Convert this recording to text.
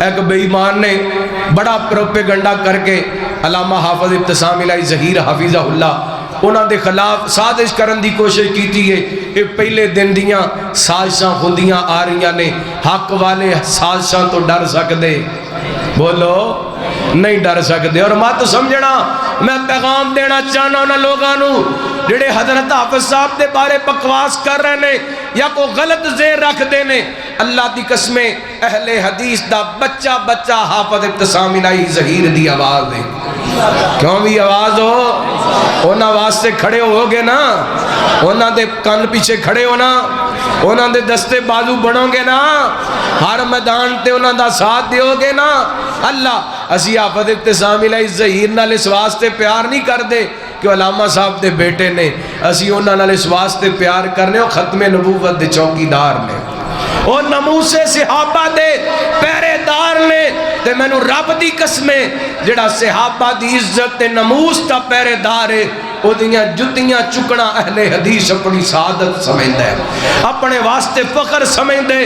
ایک بے ایمان نے بڑا پروپیگنڈا کر کے علامہ حافظ ابتسام الہی ظہیر حافظہ اللہ انہاں دے خلاف سازش کرن دی کوشش کیتی ہے. یہ پہلے دن دیاں سازشاں ہوندیاں آ رہیاں نے. حق والے سازشاں تو ڈر سکدے؟ بولو نہیں ڈر سکدے. اور مت سمجھنا میں پیغام دینا چاہنا انہاں لوگاں نو جڑے حضرت حافظ صاحب دے بارے بکواس کر رہے نے یا کو غلط ذہن رکھ دے نے. اللہ دی قسمیں اہل حدیث دا بچہ بچہ حافظ ابتسام الہی ظہیر دی آواز دے. کیوں بھی آواز ہو انہاں واسطے کھڑے ہو گے نا, انہاں دے کان پیچھے کھڑے ہو نا, انہاں دے دستے بازو بنو گے نا, ہر میدان تے انہاں دا ساتھ دیو گے نا. اللہ اسی حافظ ابتسام الہی ظہیر نال اس واسطے پیار نہیں کر دے کہ علامہ صاحب دے بیٹے نے, اسی انہاں نال اس واسطے پیار کرنے اور ختم نبوت دے چوکیدار نے, اور ناموس صحابہ دے پہرے دار نے. تے میں نو رب دی قسمیں جڑا صحابہ دی عزت تے ناموس دا پہرے دار ہے او دیاں جتیاں چکنا اہل حدیث اپنی سعادت سمجھدا ہے, اپنے واسطے فخر سمجھدے.